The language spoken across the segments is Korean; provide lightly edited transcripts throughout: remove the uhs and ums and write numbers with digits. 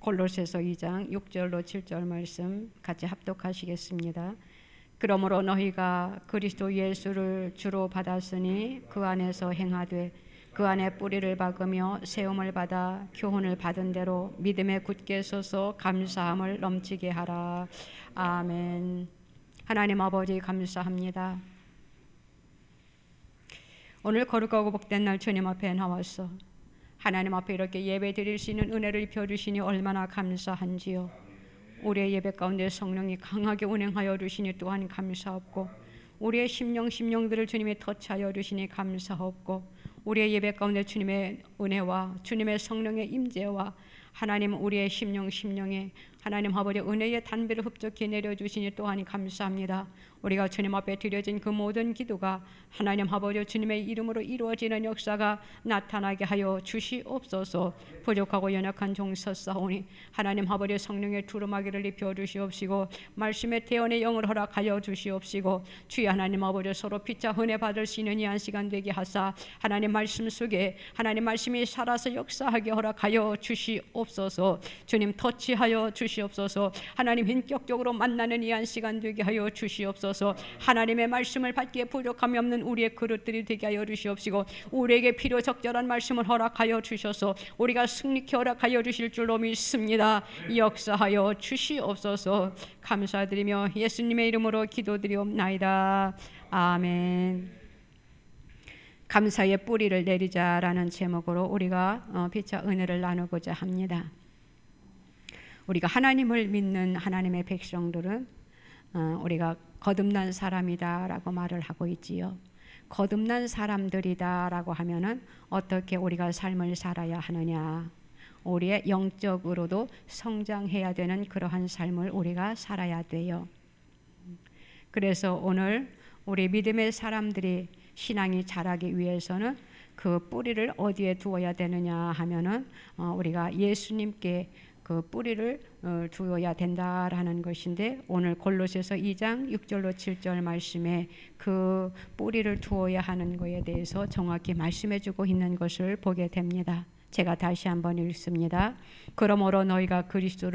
골로새서 2장 6절로 7절 말씀 같이 합독하시겠습니다. 그러므로 너희가 그리스도 예수를 주로 받았으니 그 안에서 행하되 그 안에 뿌리를 박으며 세움을 받아 교훈을 받은 대로 믿음에 굳게 서서 감사함을 넘치게 하라. 아멘. 하나님 아버지 감사합니다. 오늘 거룩하고 복된 날 주님 앞에 나와서 하나님 앞에 이렇게 예배 드릴 수 있는 은혜를 입혀주시니 얼마나 감사한지요. 우리의 예배 가운데 성령이 강하게 운행하여 주시니 또한 감사없고, 우리의 심령들을 주님이 터치하여 주시니 감사없고, 우리의 예배 가운데 주님의 은혜와 주님의 성령의 임재와 하나님 우리의 심령에 하나님 아버지 은혜의 단비를 흡족히 내려주시니 또한 감사합니다. 우리가 주님 앞에 드려진 그 모든 기도가 하나님 아버지 주님의 이름으로 이루어지는 역사가 나타나게 하여 주시옵소서. 부족하고 연약한 종 섰사오니 하나님 아버지 성령의 두루마기를 입혀 주시옵시고, 말씀의 태연의 영을 허락하여 주시옵시고, 주의 하나님 아버지 서로 피차 은혜 받을 수 있는 이 한 시간 되게 하사 하나님 말씀 속에 하나님 말씀이 살아서 역사하게 허락하여 주시옵소서. 주님 터치하여 주시옵소서. 하나님 인격적으로 만나는 이 한 시간 되게 하여 주시옵소서. 하나님의 말씀을 받기에 부족함이 없는 우리의 그릇들이 되게 하여 주시옵시고, 우리에게 필요 적절한 말씀을 허락하여 주셔서 우리가 승리케 허락하여 주실 줄로 믿습니다. 역사하여 주시옵소서. 감사드리며 예수님의 이름으로 기도드리옵나이다. 아멘. 감사의 뿌리를 내리자라는 제목으로 우리가 피차 은혜를 나누고자 합니다. 우리가 하나님을 믿는 하나님의 백성들은 우리가 거듭난 사람이다라고 말을 하고 있지요. 거듭난 사람들이다라고 하면은 어떻게 우리가 삶을 살아야 하느냐? 우리의 영적으로도 성장해야 되는 그러한 삶을 우리가 살아야 돼요. 그래서 오늘 우리 믿음의 사람들이 신앙이 자라기 위해서는 그 뿌리를 어디에 두어야 되느냐 하면은 우리가 예수님께 그 뿌리를 두어야 된다라는 것인데, 오늘 골로새서 2장 6절로 7절 말씀에 그 뿌리를 두어야 하는 것에 대해서 정확히 말씀해주고 있는 것을 보게 됩니다. 제가 다시 한번 읽습니다. 그러므로 너희가 그리스도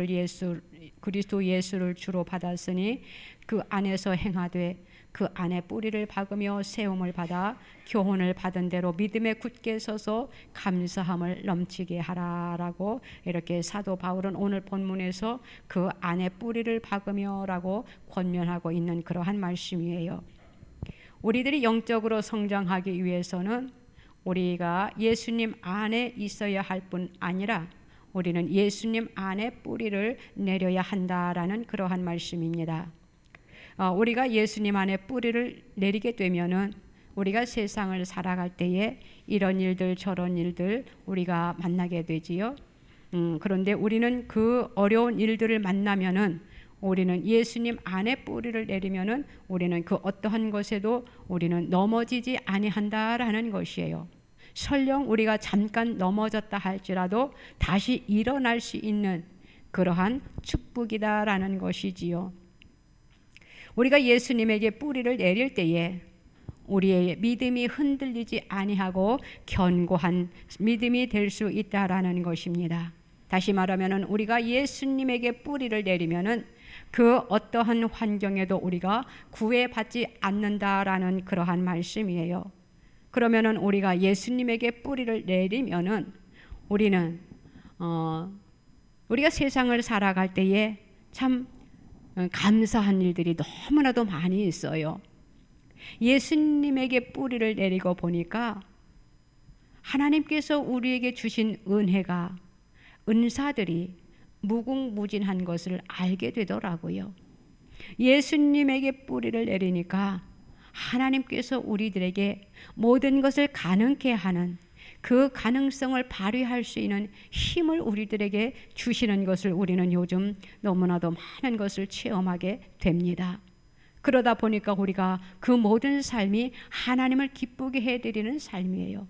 예수를 주로 받았으니 그 안에서 행하되 그 안에 뿌리를 박으며 세움을 받아 교훈을 받은 대로 믿음에 굳게 서서 감사함을 넘치게 하라라고, 이렇게 사도 바울은 오늘 본문에서 그 안에 뿌리를 박으며라고 권면하고 있는 그러한 말씀이에요. 우리들이 영적으로 성장하기 위해서는 우리가 예수님 안에 있어야 할 뿐 아니라 우리는 예수님 안에 뿌리를 내려야 한다라는 그러한 말씀입니다. 우리가 예수님 안에 뿌리를 내리게 되면은 우리가 세상을 살아갈 때에 이런 일들 저런 일들 우리가 만나게 되지요. 그런데 우리는 그 어려운 일들을 만나면은 우리는 예수님 안에 뿌리를 내리면은 우리는 그 어떠한 것에도 우리는 넘어지지 아니한다라는 것이에요. 설령 우리가 잠깐 넘어졌다 할지라도 다시 일어날 수 있는 그러한 축복이다라는 것이지요. 우리가 예수님에게 뿌리를 내릴 때에 우리의 믿음이 흔들리지 아니하고 견고한 믿음이 될 수 있다라는 것입니다. 다시 말하면 우리가 예수님에게 뿌리를 내리면은 그 어떠한 환경에도 우리가 구애받지 않는다라는 그러한 말씀이에요. 그러면은 우리가 예수님에게 뿌리를 내리면은 우리는 우리가 세상을 살아갈 때에 참 감사한 일들이 너무나도 많이 있어요. 예수님에게 뿌리를 내리고 보니까 하나님께서 우리에게 주신 은사들이 무궁무진한 것을 알게 되더라고요. 예수님에게 뿌리를 내리니까 하나님께서 우리들에게 모든 것을 가능케 하는 그 가능성을 발휘할 수 있는 힘을 우리들에게 주시는 것을 우리는 요즘 너무나도 많은 것을 체험하게 됩니다. 그러다 보니까 우리가 그 모든 삶이 하나님을 기쁘게 해드리는 삶이에요.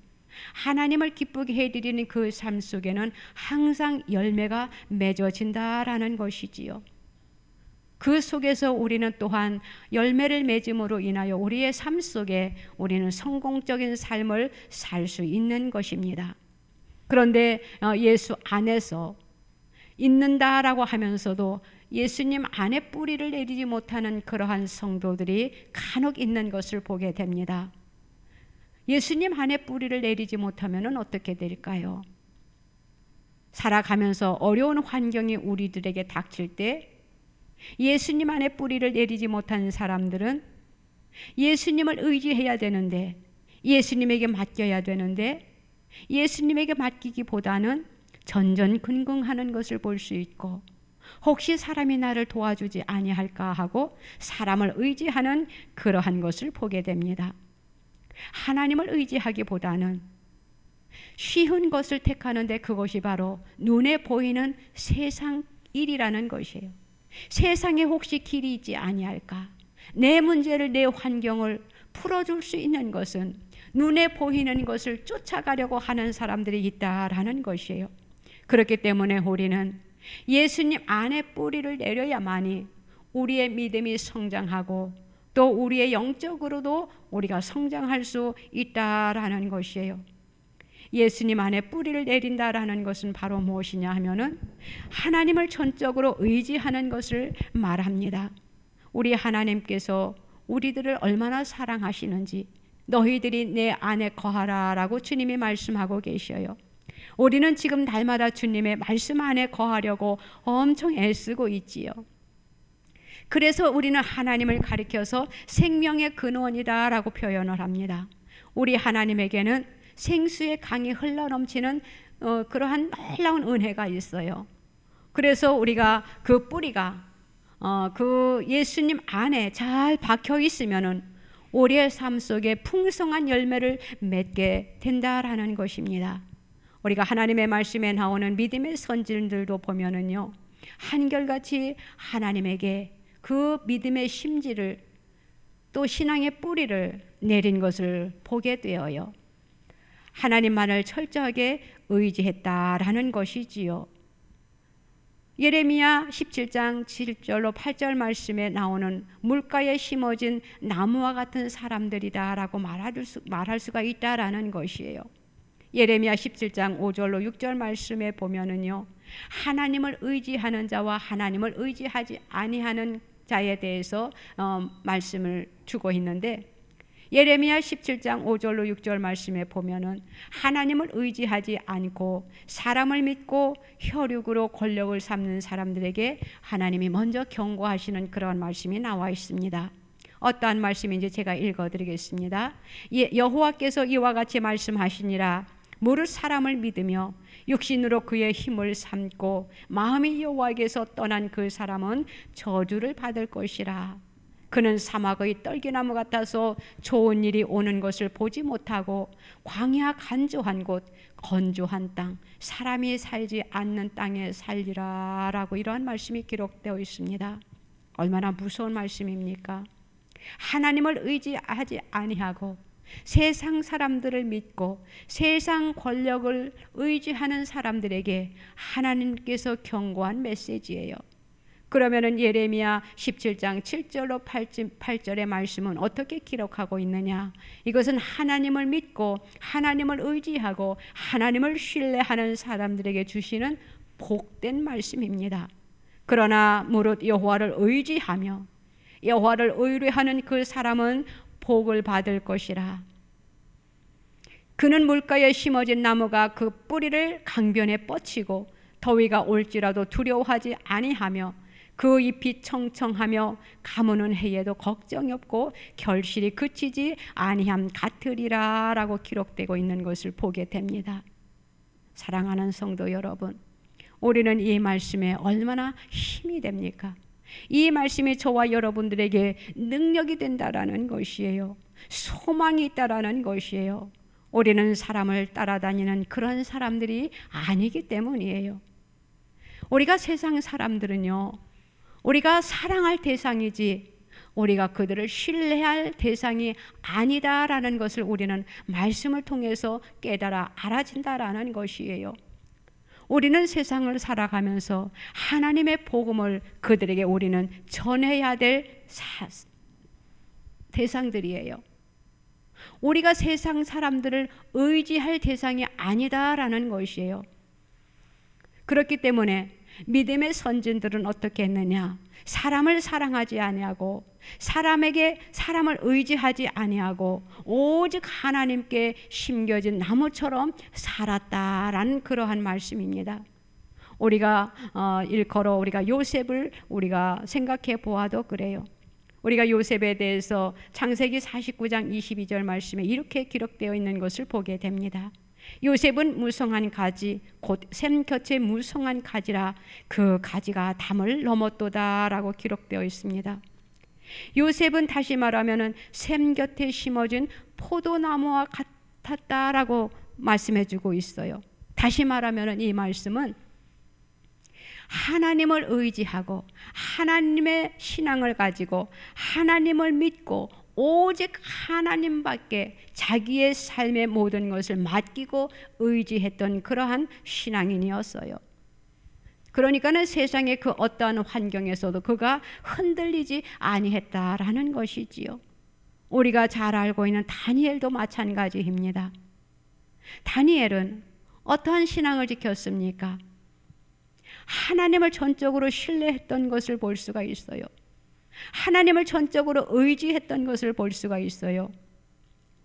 하나님을 기쁘게 해드리는 그 삶 속에는 항상 열매가 맺어진다라는 것이지요. 그 속에서 우리는 또한 열매를 맺음으로 인하여 우리의 삶 속에 우리는 성공적인 삶을 살 수 있는 것입니다. 그런데 예수 안에서 있는다라고 하면서도 예수님 안에 뿌리를 내리지 못하는 그러한 성도들이 간혹 있는 것을 보게 됩니다. 예수님 안에 뿌리를 내리지 못하면 어떻게 될까요? 살아가면서 어려운 환경이 우리들에게 닥칠 때 예수님 안에 뿌리를 내리지 못한 사람들은 예수님을 의지해야 되는데, 예수님에게 맡겨야 되는데, 예수님에게 맡기기보다는 전전긍긍하는 것을 볼 수 있고, 혹시 사람이 나를 도와주지 아니할까 하고 사람을 의지하는 그러한 것을 보게 됩니다. 하나님을 의지하기보다는 쉬운 것을 택하는데 그것이 바로 눈에 보이는 세상 일이라는 것이에요. 세상에 혹시 길이 있지 아니할까? 내 문제를, 내 환경을 풀어줄 수 있는 것은 눈에 보이는 것을 쫓아가려고 하는 사람들이 있다라는 것이에요. 그렇기 때문에 우리는 예수님 안에 뿌리를 내려야만이 우리의 믿음이 성장하고 또 우리의 영적으로도 우리가 성장할 수 있다라는 것이에요. 예수님 안에 뿌리를 내린다라는 것은 바로 무엇이냐 하면은 하나님을 전적으로 의지하는 것을 말합니다. 우리 하나님께서 우리들을 얼마나 사랑하시는지 너희들이 내 안에 거하라라고 주님이 말씀하고 계셔요. 우리는 지금 날마다 주님의 말씀 안에 거하려고 엄청 애쓰고 있지요. 그래서 우리는 하나님을 가리켜서 생명의 근원이다라고 표현을 합니다. 우리 하나님에게는 생수의 강이 흘러넘치는 그러한 놀라운 은혜가 있어요. 그래서 우리가 그 뿌리가 그 예수님 안에 잘 박혀 있으면은 우리의 삶 속에 풍성한 열매를 맺게 된다라는 것입니다. 우리가 하나님의 말씀에 나오는 믿음의 선진들도 보면은요, 한결같이 하나님에게 그 믿음의 심지를 또 신앙의 뿌리를 내린 것을 보게 되어요. 하나님만을 철저하게 의지했다라는 것이지요. 예레미야 17장 7절로 8절 말씀에 나오는 물가에 심어진 나무와 같은 사람들이다라고 말할 수가 있다라는 것이에요. 예레미야 17장 5절로 6절 말씀에 보면은요, 하나님을 의지하는 자와 하나님을 의지하지 아니하는 자에 대해서 말씀을 주고 있는데, 예레미야 17장 5절로 6절 말씀에 보면은 하나님을 의지하지 않고 사람을 믿고 혈육으로 권력을 삼는 사람들에게 하나님이 먼저 경고하시는 그런 말씀이 나와 있습니다. 어떠한 말씀인지 제가 읽어드리겠습니다. 여호와께서 이와 같이 말씀하시니라. 무릇 사람을 믿으며 육신으로 그의 힘을 삼고 마음이 여호와에게서 떠난 그 사람은 저주를 받을 것이라. 그는 사막의 떨기나무 같아서 좋은 일이 오는 것을 보지 못하고 광야 간조한 곳, 건조한 땅, 사람이 살지 않는 땅에 살리라 라고 이러한 말씀이 기록되어 있습니다. 얼마나 무서운 말씀입니까? 하나님을 의지하지 아니하고 세상 사람들을 믿고 세상 권력을 의지하는 사람들에게 하나님께서 경고한 메시지예요. 그러면은 예레미야 17장 7절로 8절의 말씀은 어떻게 기록하고 있느냐? 이것은 하나님을 믿고 하나님을 의지하고 하나님을 신뢰하는 사람들에게 주시는 복된 말씀입니다. 그러나 무릇 여호와를 의지하며 여호와를 의뢰하는 그 사람은 복을 받을 것이라. 그는 물가에 심어진 나무가 그 뿌리를 강변에 뻗치고 더위가 올지라도 두려워하지 아니하며 그 잎이 청청하며 가무는 해에도 걱정이 없고 결실이 그치지 아니함 같으리라 라고 기록되고 있는 것을 보게 됩니다. 사랑하는 성도 여러분, 우리는 이 말씀에 얼마나 힘이 됩니까? 이 말씀이 저와 여러분들에게 능력이 된다라는 것이에요. 소망이 있다라는 것이에요. 우리는 사람을 따라다니는 그런 사람들이 아니기 때문이에요. 우리가 세상 사람들은요, 우리가 사랑할 대상이지 우리가 그들을 신뢰할 대상이 아니다라는 것을 우리는 말씀을 통해서 깨달아 알아진다라는 것이에요. 우리는 세상을 살아가면서 하나님의 복음을 그들에게 우리는 전해야 될 대상들이에요. 우리가 세상 사람들을 의지할 대상이 아니다라는 것이에요. 그렇기 때문에 믿음의 선진들은 어떻게 했느냐? 사람을 사랑하지 아니하고 사람을 의지하지 아니하고 오직 하나님께 심겨진 나무처럼 살았다라는 그러한 말씀입니다. 우리가 일컬어 우리가 요셉을 우리가 생각해 보아도 그래요. 우리가 요셉에 대해서 창세기 49장 22절 말씀에 이렇게 기록되어 있는 것을 보게 됩니다. 요셉은 무성한 가지 곧 샘 곁에 무성한 가지라 그 가지가 담을 넘었도다라고 기록되어 있습니다. 요셉은 다시 말하면은 샘 곁에 심어진 포도나무와 같았다라고 말씀해주고 있어요. 다시 말하면은 이 말씀은 하나님을 의지하고 하나님의 신앙을 가지고 하나님을 믿고 오직 하나님밖에 자기의 삶의 모든 것을 맡기고 의지했던 그러한 신앙인이었어요. 그러니까는 세상의 그 어떠한 환경에서도 그가 흔들리지 아니했다라는 것이지요. 우리가 잘 알고 있는 다니엘도 마찬가지입니다. 다니엘은 어떠한 신앙을 지켰습니까? 하나님을 전적으로 신뢰했던 것을 볼 수가 있어요. 하나님을 전적으로 의지했던 것을 볼 수가 있어요.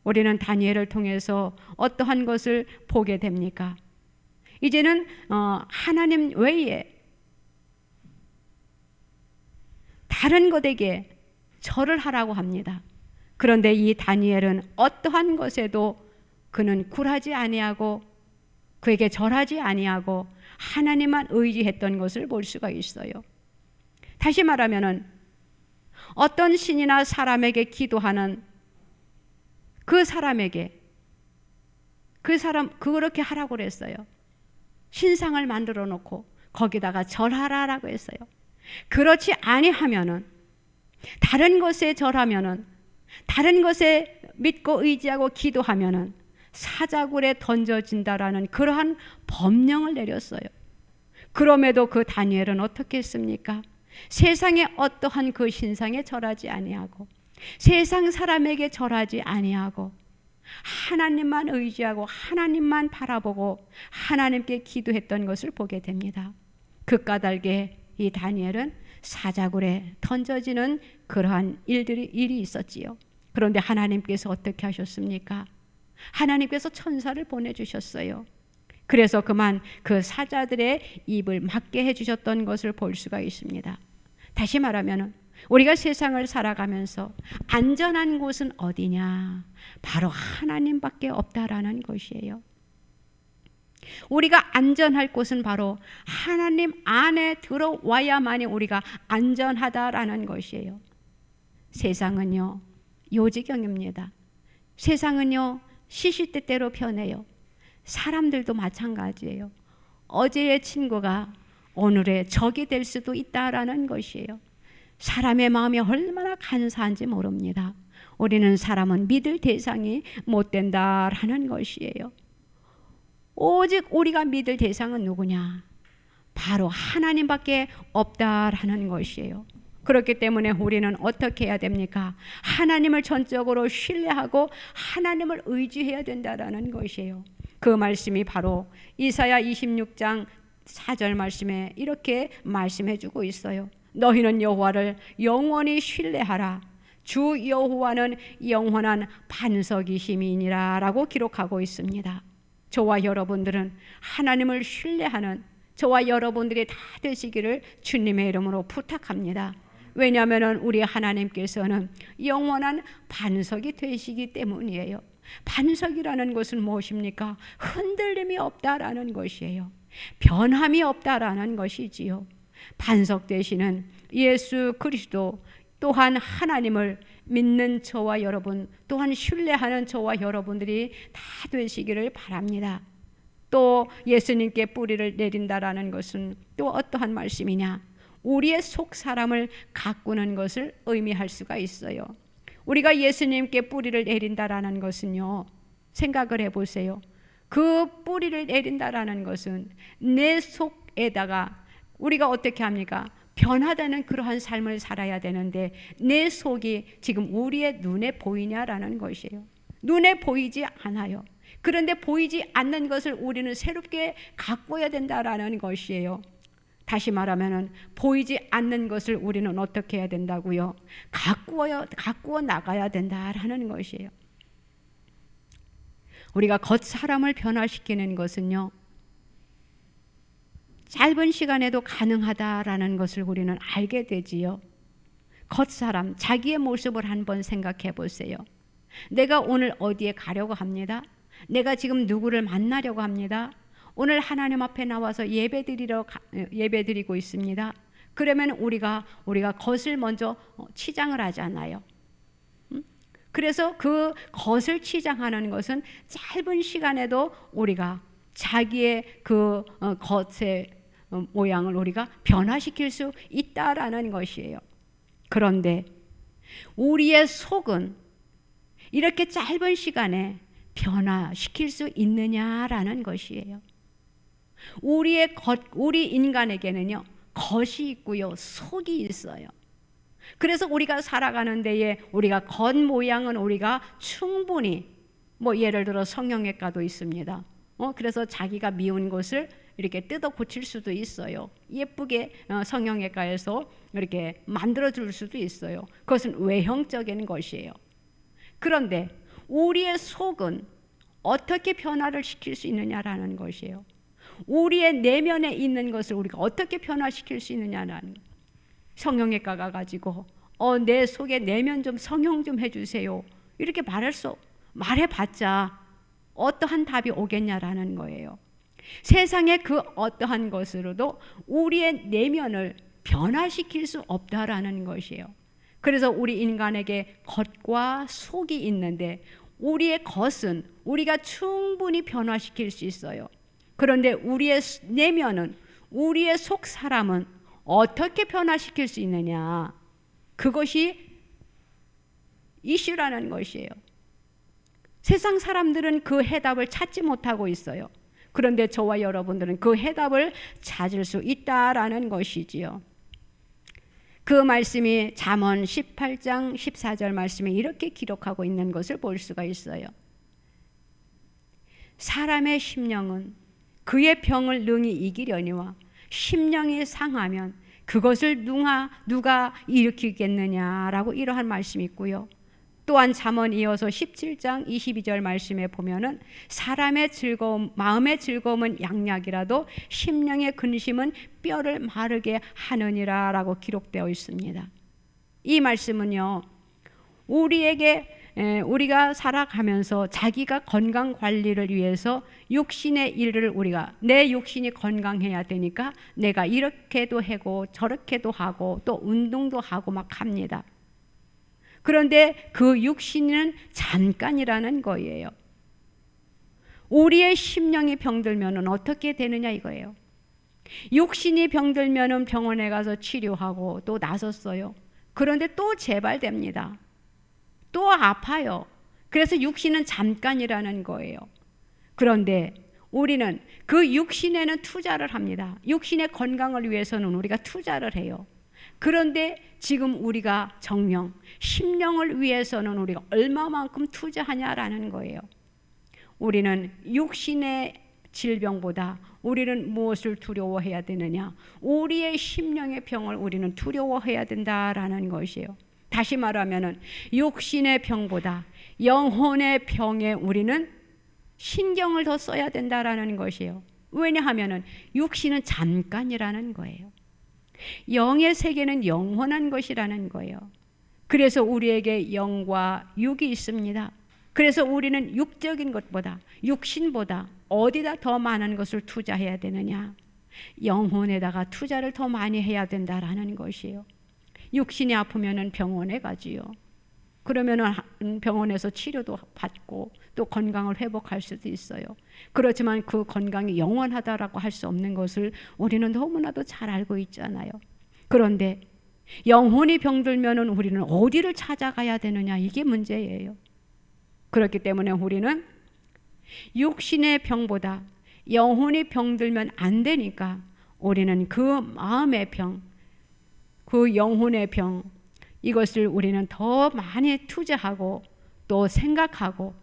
우리는 다니엘을 통해서 어떠한 것을 보게 됩니까? 이제는 하나님 외에 다른 것에게 절을 하라고 합니다. 그런데 이 다니엘은 어떠한 것에도 그는 굴하지 아니하고 그에게 절하지 아니하고 하나님만 의지했던 것을 볼 수가 있어요. 다시 말하면은 어떤 신이나 사람에게 기도하는 그 사람에게 그렇게 하라고 그랬어요. 신상을 만들어 놓고 거기다가 절하라라고 했어요. 그렇지 아니하면은 다른 것에 절하면은 다른 것에 믿고 의지하고 기도하면은 사자굴에 던져진다라는 그러한 법령을 내렸어요. 그럼에도 그 다니엘은 어떻게 했습니까? 세상의 어떠한 그 신상에 절하지 아니하고 세상 사람에게 절하지 아니하고 하나님만 의지하고 하나님만 바라보고 하나님께 기도했던 것을 보게 됩니다. 그 까닭에 이 다니엘은 사자굴에 던져지는 그러한 일이 있었지요. 그런데 하나님께서 어떻게 하셨습니까? 하나님께서 천사를 보내주셨어요. 그래서 그만 그 사자들의 입을 막게 해주셨던 것을 볼 수가 있습니다. 다시 말하면 우리가 세상을 살아가면서 안전한 곳은 어디냐? 바로 하나님밖에 없다라는 것이에요. 우리가 안전할 곳은 바로 하나님 안에 들어와야만이 우리가 안전하다라는 것이에요. 세상은요 요지경입니다. 세상은요 시시때때로 변해요. 사람들도 마찬가지예요. 어제의 친구가 오늘의 적이 될 수도 있다라는 것이에요. 사람의 마음이 얼마나 간사한지 모릅니다. 우리는 사람은 믿을 대상이 못 된다라는 것이에요. 오직 우리가 믿을 대상은 누구냐? 바로 하나님밖에 없다라는 것이에요. 그렇기 때문에 우리는 어떻게 해야 됩니까? 하나님을 전적으로 신뢰하고 하나님을 의지해야 된다라는 것이에요. 그 말씀이 바로 이사야 26장 4절 말씀에 이렇게 말씀해 주고 있어요. 너희는 여호와를 영원히 신뢰하라. 주 여호와는 영원한 반석이심이니라 라고 기록하고 있습니다. 저와 여러분들은 하나님을 신뢰하는 저와 여러분들이 다 되시기를 주님의 이름으로 부탁합니다. 왜냐하면 우리 하나님께서는 영원한 반석이 되시기 때문이에요. 반석이라는 것은 무엇입니까? 흔들림이 없다라는 것이에요. 변함이 없다라는 것이지요. 반석 되시는 예수 그리스도 또한 하나님을 믿는 저와 여러분 또한 신뢰하는 저와 여러분들이 다 되시기를 바랍니다. 또 예수님께 뿌리를 내린다라는 것은 또 어떠한 말씀이냐? 우리의 속 사람을 가꾸는 것을 의미할 수가 있어요. 우리가 예수님께 뿌리를 내린다라는 것은요, 생각을 해보세요. 그 뿌리를 내린다라는 것은 내 속에다가 우리가 어떻게 합니까? 변화되는 그러한 삶을 살아야 되는데 내 속이 지금 우리의 눈에 보이냐라는 것이에요. 눈에 보이지 않아요. 그런데 보이지 않는 것을 우리는 새롭게 가꿔야 된다라는 것이에요. 다시 말하면은 보이지 않는 것을 우리는 어떻게 해야 된다고요? 가꾸어 나가야 된다라는 것이에요. 우리가 겉 사람을 변화시키는 것은요, 짧은 시간에도 가능하다라는 것을 우리는 알게 되지요. 겉 사람, 자기의 모습을 한번 생각해 보세요. 내가 오늘 어디에 가려고 합니다. 내가 지금 누구를 만나려고 합니다. 오늘 하나님 앞에 나와서 예배드리고 있습니다. 그러면 우리가 겉을 먼저 치장을 하잖아요. 그래서 그 겉을 치장하는 것은 짧은 시간에도 우리가 자기의 그 겉의 모양을 우리가 변화시킬 수 있다라는 것이에요. 그런데 우리의 속은 이렇게 짧은 시간에 변화시킬 수 있느냐라는 것이에요. 우리 인간에게는요, 겉이 있고요, 속이 있어요. 그래서 우리가 살아가는 데에 우리가 겉 모양은 우리가 충분히 예를 들어 성형외과도 있습니다. 그래서 자기가 미운 것을 이렇게 뜯어 고칠 수도 있어요. 예쁘게 성형외과에서 이렇게 만들어 줄 수도 있어요. 그것은 외형적인 것이에요. 그런데 우리의 속은 어떻게 변화를 시킬 수 있느냐라는 것이에요. 우리의 내면에 있는 것을 우리가 어떻게 변화시킬 수 있느냐라는 거예요. 성형외과 가가지고 내 속에 내면 좀 성형 좀 해주세요. 이렇게 말해봤자 어떠한 답이 오겠냐라는 거예요. 세상의 그 어떠한 것으로도 우리의 내면을 변화시킬 수 없다라는 것이에요. 그래서 우리 인간에게 겉과 속이 있는데 우리의 겉은 우리가 충분히 변화시킬 수 있어요. 그런데 우리의 내면은, 우리의 속 사람은 어떻게 변화시킬 수 있느냐, 그것이 이슈라는 것이에요. 세상 사람들은 그 해답을 찾지 못하고 있어요. 그런데 저와 여러분들은 그 해답을 찾을 수 있다라는 것이지요. 그 말씀이 잠언 18장 14절 말씀에 이렇게 기록하고 있는 것을 볼 수가 있어요. 사람의 심령은 그의 병을 능히 이기려니와 심령이 상하면 그것을 누가 일으키겠느냐라고 이러한 말씀이 있고요. 또한 잠언 이어서 17장 22절 말씀에 보면은 사람의 즐거움, 마음의 즐거움은 양약이라도 심령의 근심은 뼈를 마르게 하느니라라고 기록되어 있습니다. 이 말씀은요, 우리가 살아가면서 자기가 건강 관리를 위해서 육신의 일을 내 육신이 건강해야 되니까 내가 이렇게도 하고 저렇게도 하고 또 운동도 하고 막 합니다. 그런데 그 육신은 잠깐이라는 거예요. 우리의 심령이 병들면 어떻게 되느냐 이거예요. 육신이 병들면 병원에 가서 치료하고 또 나섰어요. 그런데 또 재발됩니다. 또 아파요. 그래서 육신은 잠깐이라는 거예요. 그런데 우리는 그 육신에는 투자를 합니다. 육신의 건강을 위해서는 우리가 투자를 해요. 그런데 지금 우리가 정령, 심령을 위해서는 우리가 얼마만큼 투자하냐라는 거예요. 우리는 육신의 질병보다 우리는 무엇을 두려워해야 되느냐? 우리의 심령의 병을 우리는 두려워해야 된다라는 것이에요. 다시 말하면은 육신의 병보다 영혼의 병에 우리는 신경을 더 써야 된다라는 것이에요. 왜냐하면은 육신은 잠깐이라는 거예요. 영의 세계는 영원한 것이라는 거예요. 그래서 우리에게 영과 육이 있습니다. 그래서 우리는 육적인 것보다, 육신보다 어디다 더 많은 것을 투자해야 되느냐? 영혼에다가 투자를 더 많이 해야 된다라는 것이에요. 육신이 아프면은 병원에 가지요. 그러면은 병원에서 치료도 받고 또 건강을 회복할 수도 있어요. 그렇지만 그 건강이 영원하다라고 할 수 없는 것을 우리는 너무나도 잘 알고 있잖아요. 그런데 영혼이 병들면은 우리는 어디를 찾아가야 되느냐, 이게 문제예요. 그렇기 때문에 우리는 육신의 병보다 영혼이 병들면 안 되니까 우리는 그 마음의 병, 그 영혼의 병, 이것을 우리는 더 많이 투자하고 또 생각하고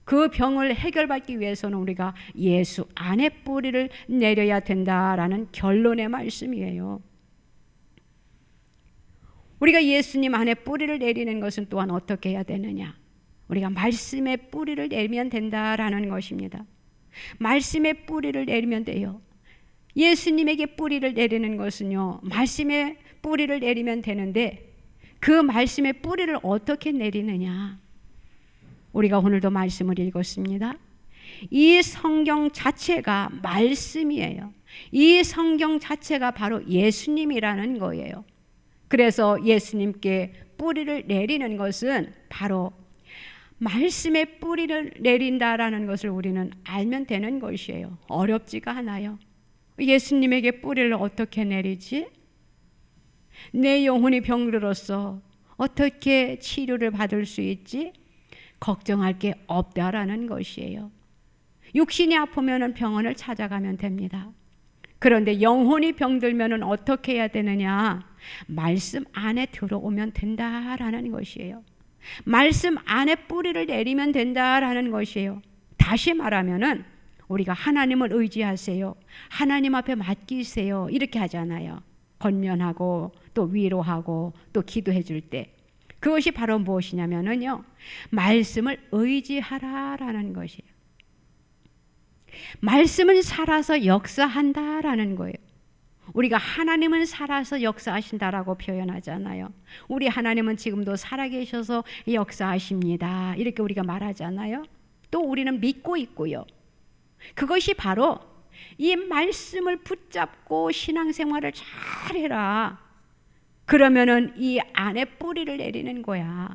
그 병을 해결받기 위해서는 우리가 예수 안에 뿌리를 내려야 된다라는 결론의 말씀이에요. 우리가 예수님 안에 뿌리를 내리는 것은 또한 어떻게 해야 되느냐? 우리가 말씀의 뿌리를 내리면 된다라는 것입니다. 말씀의 뿌리를 내리면 돼요. 예수님에게 뿌리를 내리는 것은요, 말씀의 뿌리를 내리면 되는데 그 말씀의 뿌리를 어떻게 내리느냐? 우리가 오늘도 말씀을 읽었습니다. 이 성경 자체가 말씀이에요. 이 성경 자체가 바로 예수님이라는 거예요. 그래서 예수님께 뿌리를 내리는 것은 바로 말씀의 뿌리를 내린다라는 것을 우리는 알면 되는 것이에요. 어렵지가 않아요. 예수님에게 뿌리를 어떻게 내리지? 내 영혼이 병들었어. 어떻게 치료를 받을 수 있지? 걱정할 게 없다라는 것이에요. 육신이 아프면 병원을 찾아가면 됩니다. 그런데 영혼이 병들면 어떻게 해야 되느냐? 말씀 안에 들어오면 된다라는 것이에요. 말씀 안에 뿌리를 내리면 된다라는 것이에요. 다시 말하면은 우리가 하나님을 의지하세요. 하나님 앞에 맡기세요. 이렇게 하잖아요. 권면하고 또 위로하고 또 기도해 줄 때. 그것이 바로 무엇이냐면은요. 말씀을 의지하라라는 것이에요. 말씀은 살아서 역사한다라는 거예요. 우리가 하나님은 살아서 역사하신다라고 표현하잖아요. 우리 하나님은 지금도 살아계셔서 역사하십니다. 이렇게 우리가 말하잖아요. 또 우리는 믿고 있고요. 그것이 바로 이 말씀을 붙잡고 신앙생활을 잘해라. 그러면은 이 안에 뿌리를 내리는 거야.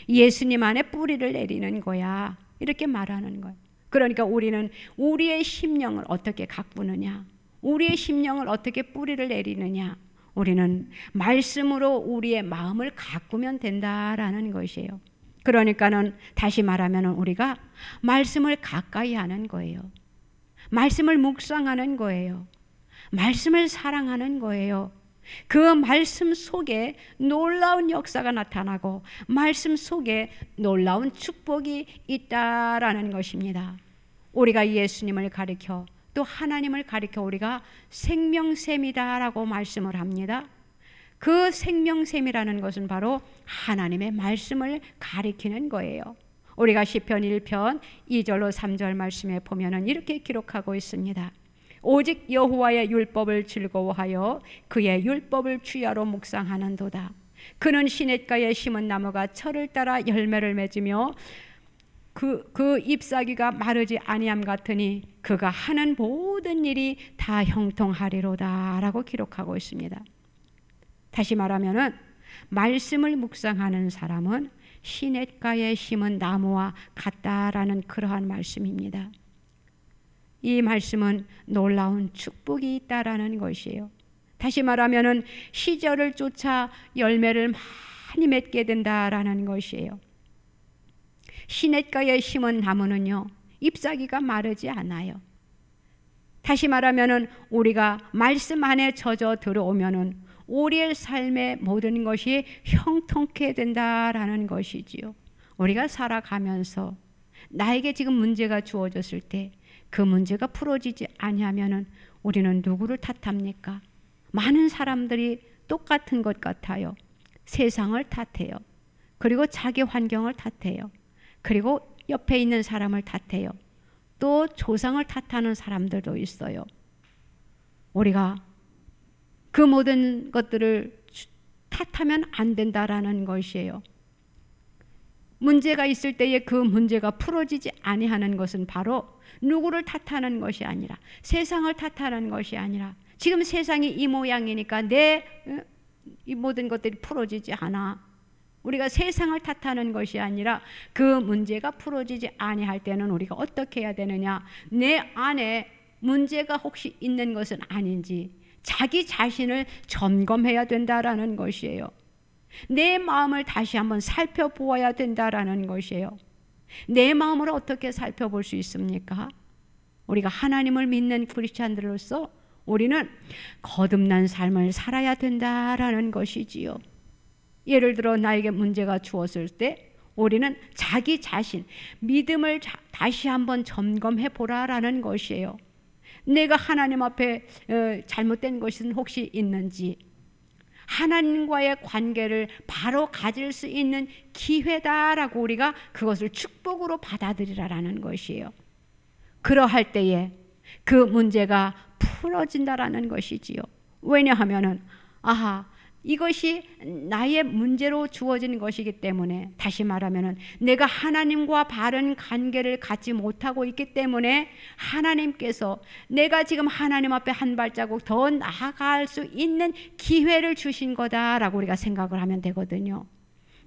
예수님 안에 뿌리를 내리는 거야. 이렇게 말하는 거예요. 그러니까 우리는 우리의 심령을 어떻게 가꾸느냐? 우리의 심령을 어떻게 뿌리를 내리느냐? 우리는 말씀으로 우리의 마음을 가꾸면 된다라는 것이에요. 그러니까는 다시 말하면 우리가 말씀을 가까이 하는 거예요. 말씀을 묵상하는 거예요. 말씀을 사랑하는 거예요. 그 말씀 속에 놀라운 역사가 나타나고 말씀 속에 놀라운 축복이 있다라는 것입니다. 우리가 예수님을 가리켜 또 하나님을 가리켜 우리가 생명샘이다라고 말씀을 합니다. 그 생명샘이라는 것은 바로 하나님의 말씀을 가리키는 거예요. 우리가 시편 1편 2절로 3절 말씀에 보면은 이렇게 기록하고 있습니다. 오직 여호와의 율법을 즐거워하여 그의 율법을 주야로 묵상하는도다. 그는 시냇가에 심은 나무가 철을 따라 열매를 맺으며 그 잎사귀가 마르지 아니함 같으니 그가 하는 모든 일이 다 형통하리로다 라고 기록하고 있습니다. 다시 말하면은 말씀을 묵상하는 사람은 시냇가에 심은 나무와 같다라는 그러한 말씀입니다. 이 말씀은 놀라운 축복이 있다라는 것이에요. 다시 말하면은 시절을 쫓아 열매를 많이 맺게 된다라는 것이에요. 시냇가에 심은 나무는요, 잎사귀가 마르지 않아요. 다시 말하면은 우리가 말씀 안에 젖어 들어오면은 우리의 삶의 모든 것이 형통케 된다라는 것이지요. 우리가 살아가면서 나에게 지금 문제가 주어졌을 때 그 문제가 풀어지지 아니하면은 우리는 누구를 탓합니까? 많은 사람들이 똑같은 것 같아요. 세상을 탓해요. 그리고 자기 환경을 탓해요. 그리고 옆에 있는 사람을 탓해요. 또 조상을 탓하는 사람들도 있어요. 우리가 그 모든 것들을 탓하면 안 된다라는 것이에요. 문제가 있을 때에 그 문제가 풀어지지 아니하는 것은 바로 누구를 탓하는 것이 아니라 세상을 탓하는 것이 아니라 지금 세상이 이 모양이니까 이 모든 것들이 풀어지지 않아. 우리가 세상을 탓하는 것이 아니라 그 문제가 풀어지지 아니할 때는 우리가 어떻게 해야 되느냐? 내 안에 문제가 혹시 있는 것은 아닌지 자기 자신을 점검해야 된다라는 것이에요. 내 마음을 다시 한번 살펴보아야 된다라는 것이에요. 내 마음을 어떻게 살펴볼 수 있습니까? 우리가 하나님을 믿는 크리스찬들로서 우리는 거듭난 삶을 살아야 된다라는 것이지요. 예를 들어 나에게 문제가 주었을 때 우리는 자기 자신, 믿음을 다시 한번 점검해 보라라는 것이에요. 내가 하나님 앞에 잘못된 것은 혹시 있는지, 하나님과의 관계를 바로 가질 수 있는 기회다라고 우리가 그것을 축복으로 받아들이라라는 것이에요. 그러할 때에 그 문제가 풀어진다라는 것이지요. 왜냐하면은 이것이 나의 문제로 주어진 것이기 때문에, 다시 말하면은 내가 하나님과 바른 관계를 갖지 못하고 있기 때문에 하나님께서 내가 지금 하나님 앞에 한 발자국 더 나아갈 수 있는 기회를 주신 거다라고 우리가 생각을 하면 되거든요.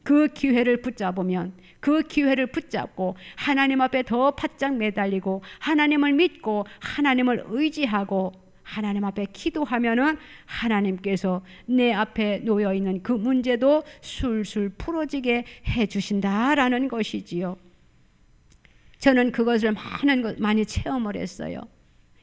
그 기회를 붙잡으면, 그 기회를 붙잡고 하나님 앞에 더 바짝 매달리고 하나님을 믿고 하나님을 의지하고 하나님 앞에 기도하면은 하나님께서 내 앞에 놓여 있는 그 문제도 술술 풀어지게 해 주신다라는 것이지요. 저는 그것을 많이 체험을 했어요.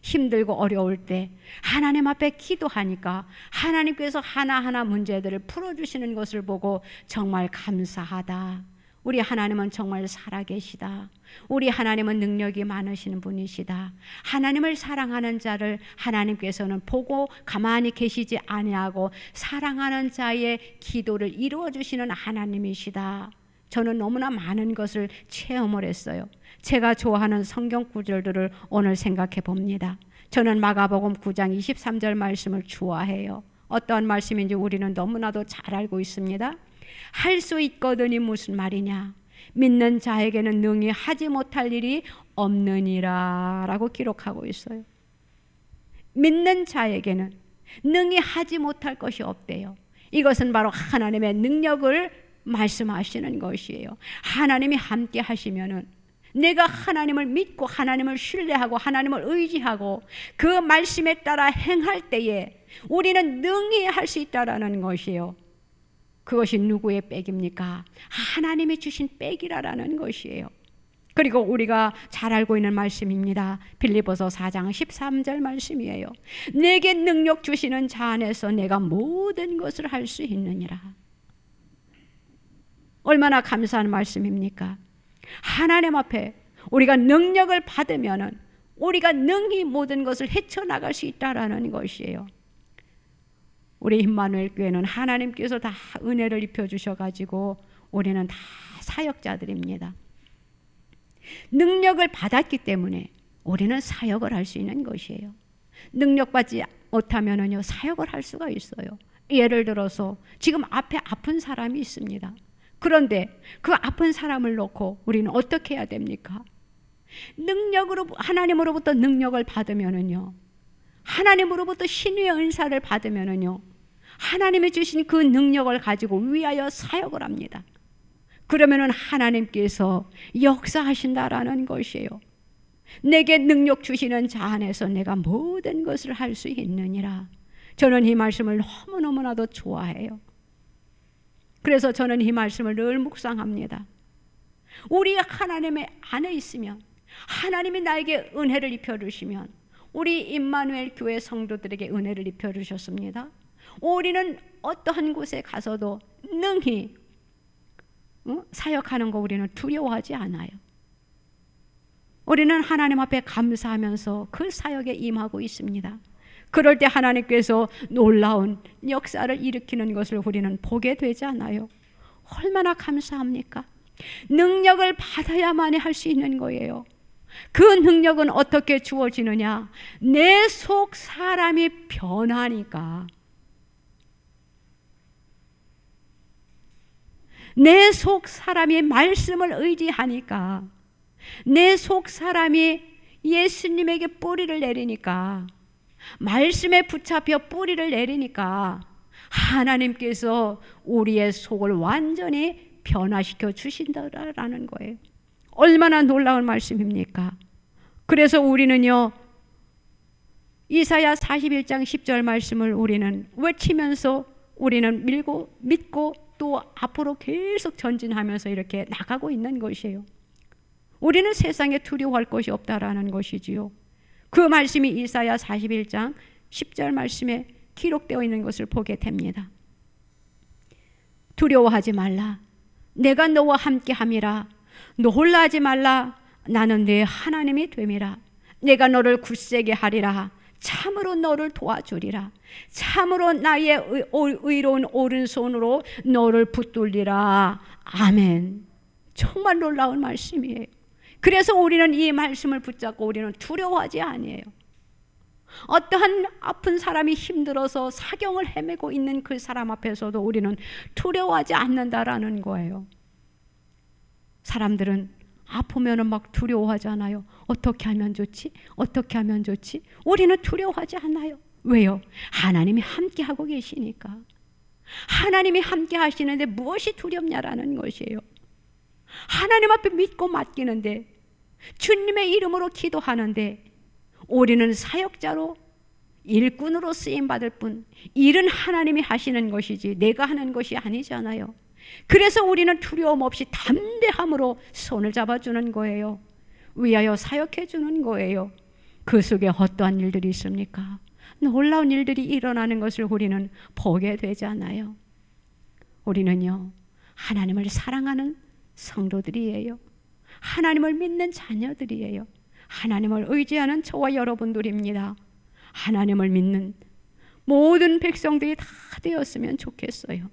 힘들고 어려울 때 하나님 앞에 기도하니까 하나님께서 하나하나 문제들을 풀어주시는 것을 보고 정말 감사하다. 우리 하나님은 정말 살아계시다. 우리 하나님은 능력이 많으신 분이시다. 하나님을 사랑하는 자를 하나님께서는 보고 가만히 계시지 아니하고 사랑하는 자의 기도를 이루어 주시는 하나님이시다. 저는 너무나 많은 것을 체험을 했어요. 제가 좋아하는 성경 구절들을 오늘 생각해 봅니다. 저는 마가복음 9장 23절 말씀을 좋아해요. 어떠한 말씀인지 우리는 너무나도 잘 알고 있습니다. 할 수 있거든이 무슨 말이냐? 믿는 자에게는 능히 하지 못할 일이 없느니라 라고 기록하고 있어요. 믿는 자에게는 능히 하지 못할 것이 없대요. 이것은 바로 하나님의 능력을 말씀하시는 것이에요. 하나님이 함께 하시면은, 내가 하나님을 믿고 하나님을 신뢰하고 하나님을 의지하고 그 말씀에 따라 행할 때에 우리는 능히 할 수 있다라는 것이에요. 그것이 누구의 백입니까? 하나님이 주신 백이라는 것이에요. 그리고 우리가 잘 알고 있는 말씀입니다. 빌립보서 4장 13절 말씀이에요. 내게 능력 주시는 자 안에서 내가 모든 것을 할 수 있느니라. 얼마나 감사한 말씀입니까? 하나님 앞에 우리가 능력을 받으면은 우리가 능히 모든 것을 헤쳐나갈 수 있다라는 것이에요. 우리 임마누엘 교회는 하나님께서 다 은혜를 입혀주셔가지고 우리는 다 사역자들입니다. 능력을 받았기 때문에 우리는 사역을 할 수 있는 것이에요. 능력받지 못하면은요, 사역을 할 수가 있어요. 예를 들어서 지금 앞에 아픈 사람이 있습니다. 그런데 그 아픈 사람을 놓고 우리는 어떻게 해야 됩니까? 능력으로, 하나님으로부터 능력을 받으면은요, 하나님으로부터 신유의 은사를 받으면은요, 하나님이 주신 그 능력을 가지고 위하여 사역을 합니다. 그러면은 하나님께서 역사하신다라는 것이에요. 내게 능력 주시는 자 안에서 내가 모든 것을 할 수 있느니라. 저는 이 말씀을 너무너무나도 좋아해요. 그래서 저는 이 말씀을 늘 묵상합니다. 우리 하나님의 안에 있으면, 하나님이 나에게 은혜를 입혀주시면, 우리 임마누엘 교회 성도들에게 은혜를 입혀주셨습니다. 우리는 어떠한 곳에 가서도 능히 사역하는 거 우리는 두려워하지 않아요. 우리는 하나님 앞에 감사하면서 그 사역에 임하고 있습니다. 그럴 때 하나님께서 놀라운 역사를 일으키는 것을 우리는 보게 되지 않아요. 얼마나 감사합니까? 능력을 받아야만이 할 수 있는 거예요. 그 능력은 어떻게 주어지느냐? 내 속 사람이 변하니까. 내 속 사람이 말씀을 의지하니까, 내 속 사람이 예수님에게 뿌리를 내리니까, 말씀에 붙잡혀 뿌리를 내리니까 하나님께서 우리의 속을 완전히 변화시켜 주신다라는 거예요. 얼마나 놀라운 말씀입니까? 그래서 우리는요, 이사야 41장 10절 말씀을 우리는 외치면서 우리는 믿고 또 앞으로 계속 전진하면서 이렇게 나가고 있는 것이에요. 우리는 세상에 두려워할 것이 없다라는 것이지요. 그 말씀이 이사야 41장 10절 말씀에 기록되어 있는 것을 보게 됩니다. 두려워하지 말라. 내가 너와 함께함이라. 놀라지 말라. 나는 네 하나님이 됨이라. 내가 너를 굳세게 하리라. 참으로 너를 도와주리라. 참으로 나의 의로운 오른손으로 너를 붙들리라. 아멘. 정말 놀라운 말씀이에요. 그래서 우리는 이 말씀을 붙잡고 우리는 두려워하지 아니에요. 어떠한 아픈 사람이 힘들어서 사경을 헤매고 있는 그 사람 앞에서도 우리는 두려워하지 않는다라는 거예요. 사람들은 아프면 막 두려워하잖아요. 어떻게 하면 좋지? 어떻게 하면 좋지? 우리는 두려워하지 않아요. 왜요? 하나님이 함께하고 계시니까. 하나님이 함께 하시는데 무엇이 두렵냐라는 것이에요. 하나님 앞에 믿고 맡기는데, 주님의 이름으로 기도하는데, 우리는 사역자로 일꾼으로 쓰임받을 뿐, 일은 하나님이 하시는 것이지 내가 하는 것이 아니잖아요. 그래서 우리는 두려움 없이 담대함으로 손을 잡아주는 거예요. 위하여 사역해 주는 거예요. 그 속에 어떠한 일들이 있습니까? 놀라운 일들이 일어나는 것을 우리는 보게 되잖아요. 우리는요, 하나님을 사랑하는 성도들이에요. 하나님을 믿는 자녀들이에요. 하나님을 의지하는 저와 여러분들입니다. 하나님을 믿는 모든 백성들이 다 되었으면 좋겠어요.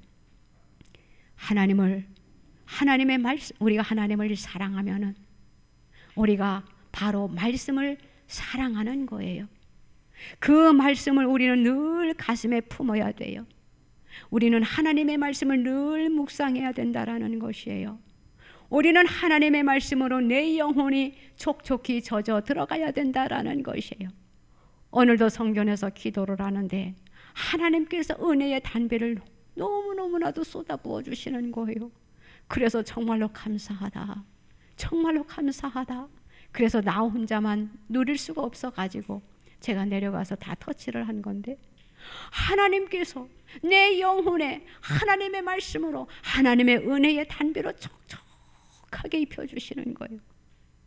하나님의 말씀, 우리가 하나님을 사랑하면은 우리가 바로 말씀을 사랑하는 거예요. 그 말씀을 우리는 늘 가슴에 품어야 돼요. 우리는 하나님의 말씀을 늘 묵상해야 된다라는 것이에요. 우리는 하나님의 말씀으로 내 영혼이 촉촉히 젖어 들어가야 된다라는 것이에요. 오늘도 성전에서 기도를 하는데 하나님께서 은혜의 단비를 너무너무나도 쏟아부어 주시는 거예요. 그래서 정말로 감사하다. 정말로 감사하다. 그래서 나 혼자만 누릴 수가 없어가지고 제가 내려가서 다 터치를 한 건데, 하나님께서 내 영혼에 하나님의 말씀으로 하나님의 은혜의 단비로 촉촉하게 입혀주시는 거예요.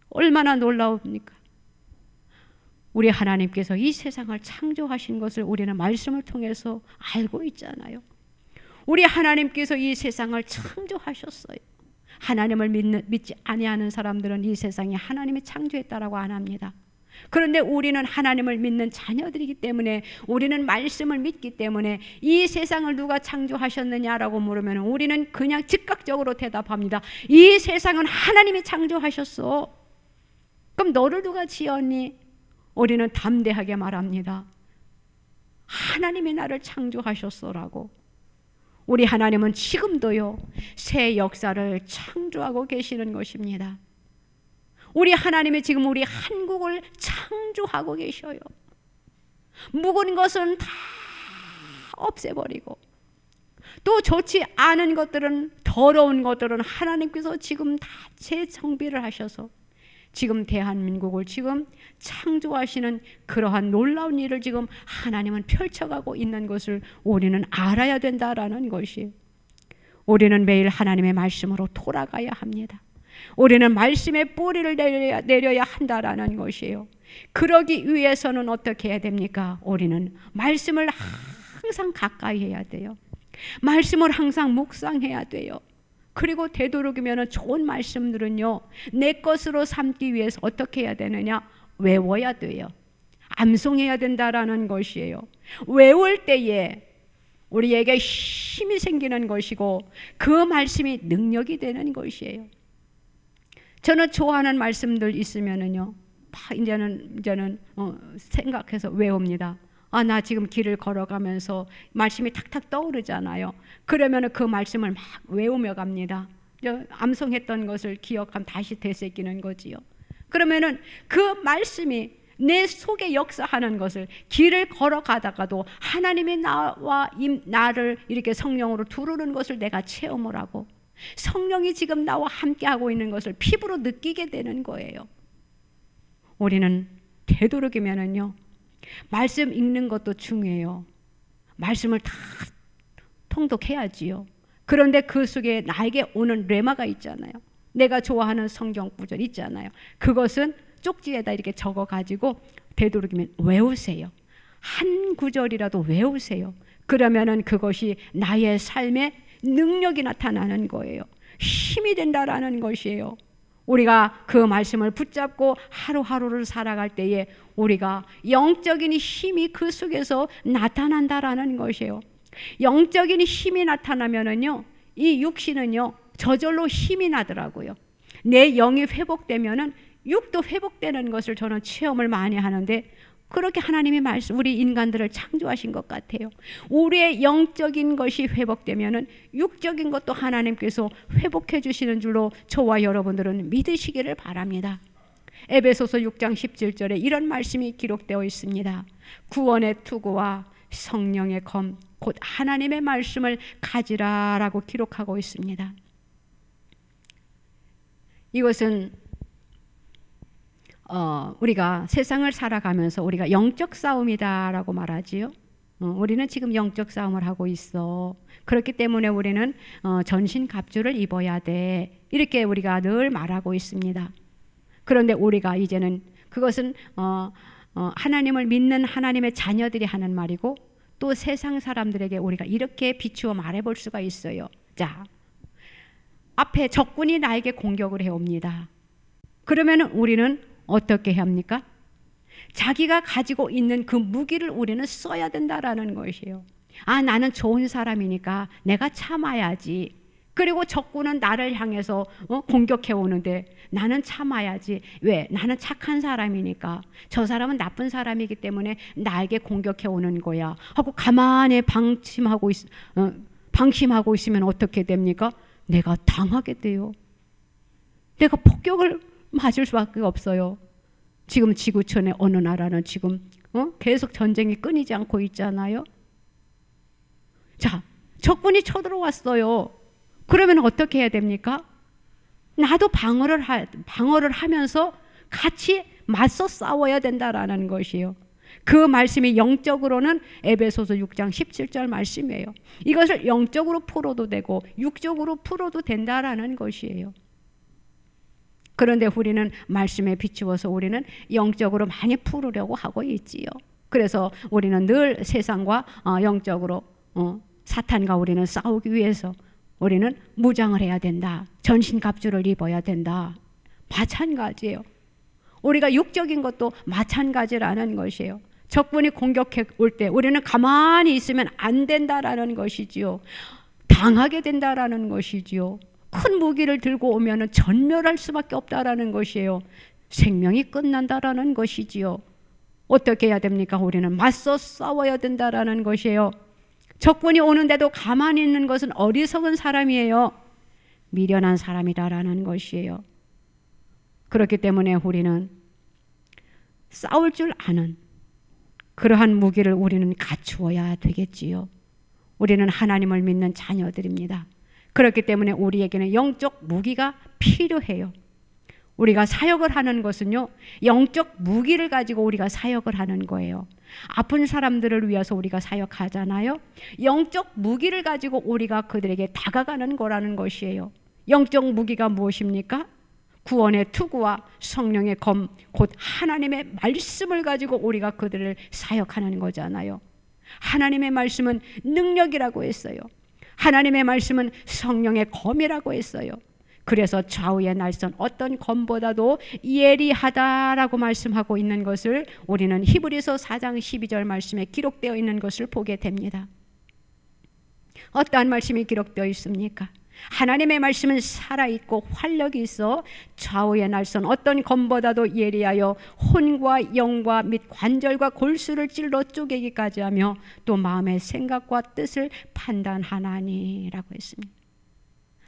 얼마나 놀라웁니까? 우리 하나님께서 이 세상을 창조하신 것을 우리는 말씀을 통해서 알고 있잖아요. 우리 하나님께서 이 세상을 창조하셨어요. 하나님을 믿지 아니하는 사람들은 이 세상에 하나님이 창조했다라고 안 합니다. 그런데 우리는 하나님을 믿는 자녀들이기 때문에, 우리는 말씀을 믿기 때문에 이 세상을 누가 창조하셨느냐라고 물으면 우리는 그냥 즉각적으로 대답합니다. 이 세상은 하나님이 창조하셨어. 그럼 너를 누가 지었니? 우리는 담대하게 말합니다. 하나님이 나를 창조하셨어라고. 우리 하나님은 지금도요, 새 역사를 창조하고 계시는 것입니다. 우리 하나님이 지금 우리 한국을 창조하고 계셔요. 묵은 것은 다 없애버리고, 또 좋지 않은 것들은, 더러운 것들은 하나님께서 지금 다 재정비를 하셔서 지금 대한민국을 지금 창조하시는 그러한 놀라운 일을 지금 하나님은 펼쳐가고 있는 것을 우리는 알아야 된다라는 것이, 우리는 매일 하나님의 말씀으로 돌아가야 합니다. 우리는 말씀의 뿌리를 내려야 한다라는 것이에요. 그러기 위해서는 어떻게 해야 됩니까? 우리는 말씀을 항상 가까이 해야 돼요. 말씀을 항상 묵상해야 돼요. 그리고 되도록이면 좋은 말씀들은요, 내 것으로 삼기 위해서 어떻게 해야 되느냐? 외워야 돼요. 암송해야 된다라는 것이에요. 외울 때에 우리에게 힘이 생기는 것이고 그 말씀이 능력이 되는 것이에요. 저는 좋아하는 말씀들 있으면은요, 이제는 생각해서 외웁니다. 나 지금 길을 걸어가면서 말씀이 탁탁 떠오르잖아요. 그러면 그 말씀을 막 외우며 갑니다. 암송했던 것을 기억하면 다시 되새기는 거지요. 그러면은 그 말씀이 내 속에 역사하는 것을, 길을 걸어가다가도 하나님이 나를 이렇게 성령으로 두르는 것을 내가 체험을 하고, 성령이 지금 나와 함께하고 있는 것을 피부로 느끼게 되는 거예요. 우리는 되도록이면은요, 말씀 읽는 것도 중요해요. 말씀을 다 통독해야지요. 그런데 그 속에 나에게 오는 레마가 있잖아요. 내가 좋아하는 성경 구절 있잖아요. 그것은 쪽지에다 이렇게 적어가지고 되도록이면 외우세요. 한 구절이라도 외우세요. 그러면은 그것이 나의 삶에 능력이 나타나는 거예요. 힘이 된다라는 것이에요. 우리가 그 말씀을 붙잡고 하루하루를 살아갈 때에 우리가 영적인 힘이 그 속에서 나타난다라는 것이에요. 영적인 힘이 나타나면은요, 이 육신은요 저절로 힘이 나더라고요. 내 영이 회복되면은 육도 회복되는 것을 저는 체험을 많이 하는데, 그렇게 하나님이 말씀, 우리 인간들을 창조하신 것 같아요. 우리의 영적인 것이 회복되면은 육적인 것도 하나님께서 회복해 주시는 줄로 저와 여러분들은 믿으시기를 바랍니다. 에베소서 6장 17절에 이런 말씀이 기록되어 있습니다. 구원의 투구와 성령의 검 곧 하나님의 말씀을 가지라라고 기록하고 있습니다. 이것은 우리가 세상을 살아가면서 우리가 영적 싸움이다라고 말하지요. 우리는 지금 영적 싸움을 하고 있어. 그렇기 때문에 우리는 전신갑주를 입어야 돼. 이렇게 우리가 늘 말하고 있습니다. 그런데 우리가 이제는 그것은 하나님을 믿는 하나님의 자녀들이 하는 말이고, 또 세상 사람들에게 우리가 이렇게 비추어 말해볼 수가 있어요. 자, 앞에 적군이 나에게 공격을 해옵니다. 그러면 우리는 어떻게 해야 합니까? 자기가 가지고 있는 그 무기를 우리는 써야 된다라는 것이에요. 아, 나는 좋은 사람이니까 내가 참아야지. 그리고 적군은 나를 향해서 공격해 오는데 나는 참아야지. 왜? 나는 착한 사람이니까. 저 사람은 나쁜 사람이기 때문에 나에게 공격해 오는 거야 하고 가만히 방심하고 있으면 어떻게 됩니까? 내가 당하게 돼요. 내가 폭격을 맞을 수밖에 없어요. 지금 지구촌의 어느 나라는 지금 계속 전쟁이 끊이지 않고 있잖아요. 자, 적군이 쳐들어왔어요. 그러면 어떻게 해야 됩니까? 나도 방어를 하면서 같이 맞서 싸워야 된다라는 것이에요. 그 말씀이 영적으로는 에베소서 6장 17절 말씀이에요. 이것을 영적으로 풀어도 되고 육적으로 풀어도 된다라는 것이에요. 그런데 우리는 말씀에 비추어서 우리는 영적으로 많이 풀으려고 하고 있지요. 그래서 우리는 늘 세상과 영적으로 사탄과 우리는 싸우기 위해서 우리는 무장을 해야 된다. 전신갑주를 입어야 된다. 마찬가지예요. 우리가 육적인 것도 마찬가지라는 것이에요. 적군이 공격해 올 때 우리는 가만히 있으면 안 된다라는 것이지요. 당하게 된다라는 것이지요. 큰 무기를 들고 오면은 전멸할 수밖에 없다라는 것이에요. 생명이 끝난다라는 것이지요. 어떻게 해야 됩니까? 우리는 맞서 싸워야 된다라는 것이에요. 적군이 오는데도 가만히 있는 것은 어리석은 사람이에요. 미련한 사람이라는 것이에요. 그렇기 때문에 우리는 싸울 줄 아는 그러한 무기를 우리는 갖추어야 되겠지요. 우리는 하나님을 믿는 자녀들입니다. 그렇기 때문에 우리에게는 영적 무기가 필요해요. 우리가 사역을 하는 것은요, 영적 무기를 가지고 우리가 사역을 하는 거예요. 아픈 사람들을 위해서 우리가 사역하잖아요. 영적 무기를 가지고 우리가 그들에게 다가가는 거라는 것이에요. 영적 무기가 무엇입니까? 구원의 투구와 성령의 검, 곧 하나님의 말씀을 가지고 우리가 그들을 사역하는 거잖아요. 하나님의 말씀은 능력이라고 했어요. 하나님의 말씀은 성령의 검이라고 했어요. 그래서 좌우의 날선 어떤 검보다도 예리하다라고 말씀하고 있는 것을 우리는 히브리서 4장 12절 말씀에 기록되어 있는 것을 보게 됩니다. 어떠한 말씀이 기록되어 있습니까? 하나님의 말씀은 살아있고 활력이 있어 좌우의 날선 어떤 검보다도 예리하여 혼과 영과 및 관절과 골수를 찔러 쪼개기까지 하며 또 마음의 생각과 뜻을 판단하나니라고 했습니다.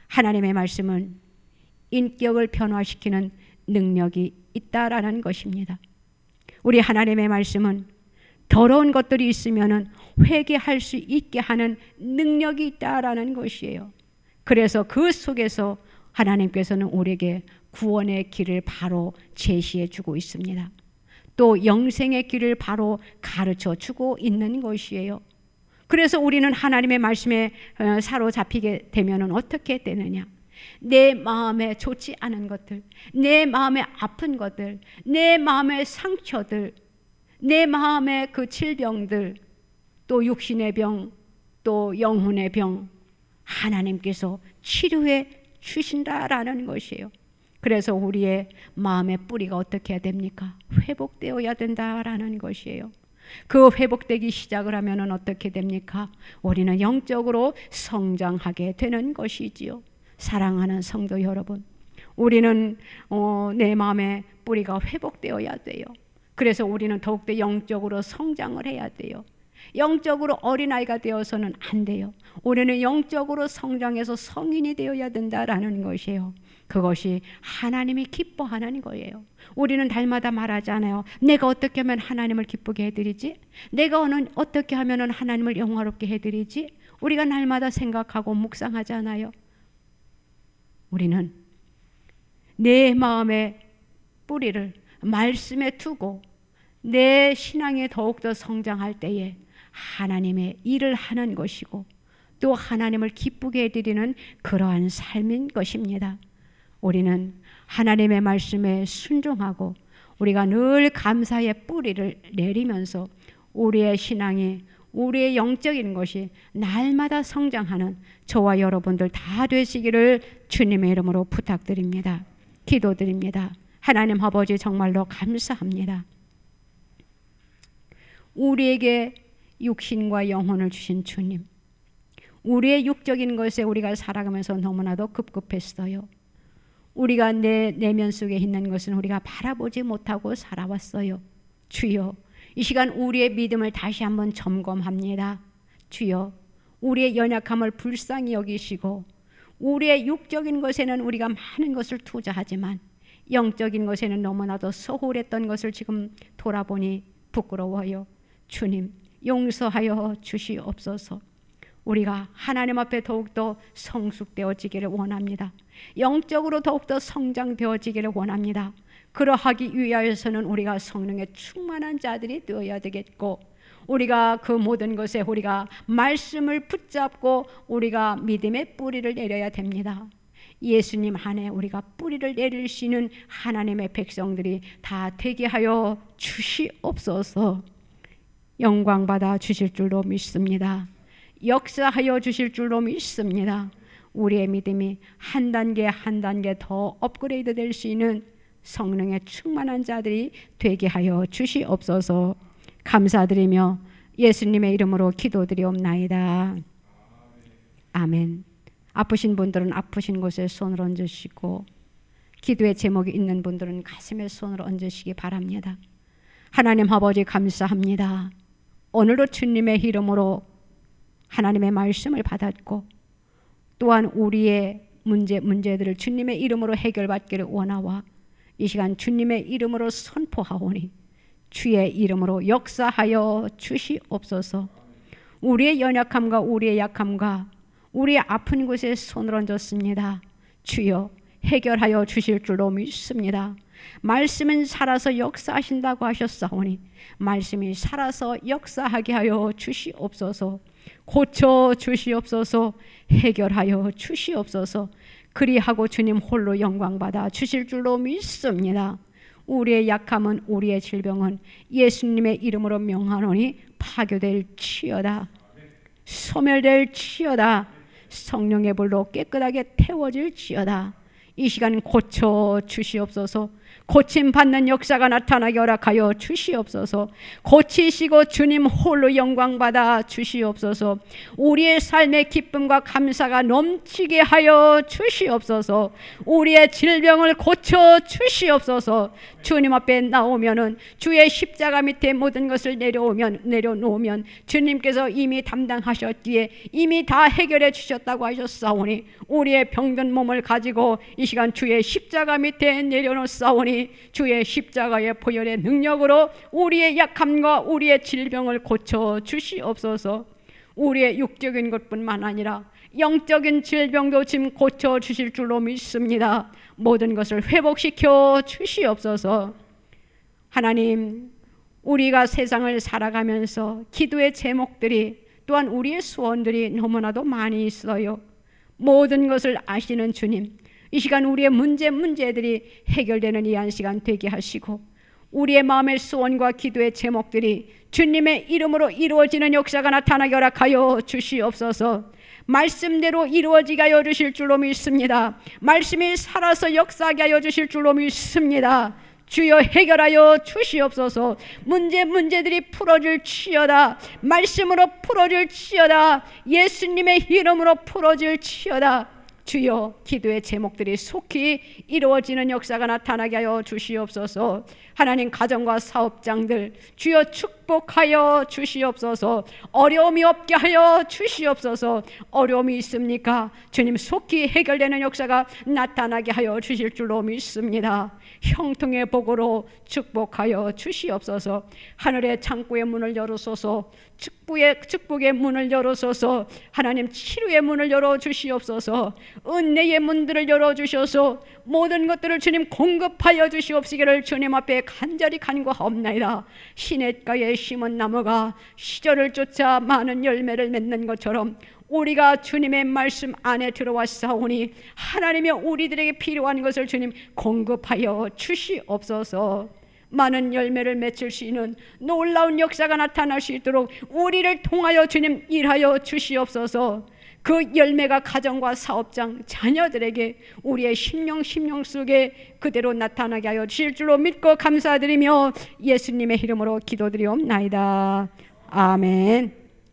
하나님의 말씀은 인격을 변화시키는 능력이 있다라는 것입니다. 우리 하나님의 말씀은 더러운 것들이 있으면 회개할 수 있게 하는 능력이 있다라는 것이에요. 그래서 그 속에서 하나님께서는 우리에게 구원의 길을 바로 제시해 주고 있습니다. 또 영생의 길을 바로 가르쳐 주고 있는 것이에요. 그래서 우리는 하나님의 말씀에 사로잡히게 되면 어떻게 되느냐? 내 마음에 좋지 않은 것들, 내 마음에 아픈 것들, 내 마음의 상처들, 내 마음의 그 질병들, 또 육신의 병, 또 영혼의 병, 하나님께서 치료해 주신다라는 것이에요. 그래서 우리의 마음의 뿌리가 어떻게 해야 됩니까? 회복되어야 된다라는 것이에요. 그 회복되기 시작을 하면 어떻게 됩니까? 우리는 영적으로 성장하게 되는 것이지요. 사랑하는 성도 여러분, 우리는 내 마음의 뿌리가 회복되어야 돼요. 그래서 우리는 더욱더 영적으로 성장을 해야 돼요. 영적으로 어린아이가 되어서는 안 돼요. 우리는 영적으로 성장해서 성인이 되어야 된다라는 것이에요. 그것이 하나님이 기뻐하는 거예요. 우리는 날마다 말하잖아요. 내가 어떻게 하면 하나님을 기쁘게 해드리지? 내가 어떻게 하면 하나님을 영화롭게 해드리지? 우리가 날마다 생각하고 묵상하잖아요. 우리는 내 마음의 뿌리를 말씀에 두고 내 신앙이 더욱더 성장할 때에 하나님의 일을 하는 것이고 또 하나님을 기쁘게 해드리는 그러한 삶인 것입니다. 우리는 하나님의 말씀에 순종하고 우리가 늘 감사의 뿌리를 내리면서 우리의 신앙이, 우리의 영적인 것이 날마다 성장하는 저와 여러분들 다 되시기를 주님의 이름으로 부탁드립니다. 기도드립니다. 하나님 아버지, 정말로 감사합니다. 우리에게 육신과 영혼을 주신 주님, 우리의 육적인 것에 우리가 살아가면서 너무나도 급급했어요. 우리가 내 내면 속에 있는 것은 우리가 바라보지 못하고 살아왔어요. 주여, 이 시간 우리의 믿음을 다시 한번 점검합니다. 주여, 우리의 연약함을 불쌍히 여기시고 우리의 육적인 것에는 우리가 많은 것을 투자하지만 영적인 것에는 너무나도 소홀했던 것을 지금 돌아보니 부끄러워요. 주님, 용서하여 주시옵소서. 우리가 하나님 앞에 더욱더 성숙되어지기를 원합니다. 영적으로 더욱더 성장되어지기를 원합니다. 그러하기 위하여서는 우리가 성령에 충만한 자들이 되어야 되겠고, 우리가 그 모든 것에 우리가 말씀을 붙잡고 우리가 믿음의 뿌리를 내려야 됩니다. 예수님 안에 우리가 뿌리를 내릴 수 있는 하나님의 백성들이 다 되게 하여 주시옵소서. 영광 받아 주실 줄로 믿습니다. 역사하여 주실 줄로 믿습니다. 우리의 믿음이 한 단계 한 단계 더 업그레이드 될 수 있는 성령의 충만한 자들이 되게 하여 주시옵소서. 감사드리며 예수님의 이름으로 기도드리옵나이다. 아멘. 아프신 분들은 아프신 곳에 손을 얹으시고, 기도의 제목이 있는 분들은 가슴에 손을 얹으시기 바랍니다. 하나님 아버지, 감사합니다. 오늘도 주님의 이름으로 하나님의 말씀을 받았고 또한 우리의 문제들을 주님의 이름으로 해결받기를 원하와 이 시간 주님의 이름으로 선포하오니 주의 이름으로 역사하여 주시옵소서. 우리의 연약함과 우리의 약함과 우리의 아픈 곳에 손을 얹었습니다. 주여, 해결하여 주실 줄로 믿습니다. 말씀은 살아서 역사하신다고 하셨사오니 말씀이 살아서 역사하게 하여 주시옵소서. 고쳐 주시옵소서. 해결하여 주시옵소서. 그리하고 주님 홀로 영광받아 주실 줄로 믿습니다. 우리의 약함은, 우리의 질병은 예수님의 이름으로 명하노니 파괴될지어다. 소멸될지어다. 성령의 불로 깨끗하게 태워질지어다. 이 시간 고쳐 주시옵소서. 고침받는 역사가 나타나게 허락하여 주시옵소서. 고치시고 주님 홀로 영광받아 주시옵소서. 우리의 삶의 기쁨과 감사가 넘치게 하여 주시옵소서. 우리의 질병을 고쳐 주시옵소서. 주님 앞에 나오면은 주의 십자가 밑에 모든 것을 내려놓으면 주님께서 이미 담당하셨기에 이미 다 해결해 주셨다고 하셨사오니 우리의 병든 몸을 가지고 이 시간 주의 십자가 밑에 내려놓사오니 주의 십자가의 보혈의 능력으로 우리의 약함과 우리의 질병을 고쳐 주시옵소서. 우리의 육적인 것뿐만 아니라 영적인 질병도 지금 고쳐 주실 줄로 믿습니다. 모든 것을 회복시켜 주시옵소서. 하나님, 우리가 세상을 살아가면서 기도의 제목들이 또한 우리의 소원들이 너무나도 많이 있어요. 모든 것을 아시는 주님, 이 시간 우리의 문제들이 해결되는 이 한 시간 되게 하시고 우리의 마음의 소원과 기도의 제목들이 주님의 이름으로 이루어지는 역사가 나타나게 허락하여 주시옵소서. 말씀대로 이루어지게 하여 주실 줄로 믿습니다. 말씀이 살아서 역사하게 하여 주실 줄로 믿습니다. 주여 해결하여 주시옵소서. 문제들이 풀어질지어다. 말씀으로 풀어질지어다. 예수님의 이름으로 풀어질지어다. 주여 기도의 제목들이 속히 이루어지는 역사가 나타나게 하여 주시옵소서. 하나님 가정과 사업장들 주여 축복하여 주시옵소서. 어려움이 없게 하여 주시옵소서. 어려움이 있습니까? 주님 속히 해결되는 역사가 나타나게 하여 주실 줄로 믿습니다. 형통의 복으로 축복하여 주시옵소서. 하늘의 창고의 문을 열어소서. 축복의 문을 열어소서. 하나님 치료의 문을 열어주시옵소서. 은혜의 문들을 열어주셔서 모든 것들을 주님 공급하여 주시옵시기를 주님 앞에 간절히 간구하옵나이다. 시냇가에 심은 나무가 시절을 쫓아 많은 열매를 맺는 것처럼 우리가 주님의 말씀 안에 들어왔사오니 하나님의 우리들에게 필요한 것을 주님 공급하여 주시옵소서. 많은 열매를 맺을 수 있는 놀라운 역사가 나타날 수 있도록 우리를 통하여 주님 일하여 주시옵소서. 그 열매가 가정과 사업장 자녀들에게 우리의 심령 속에 그대로 나타나게 하여 주실 줄로 믿고 감사드리며 예수님의 이름으로 기도드리옵나이다. 아멘.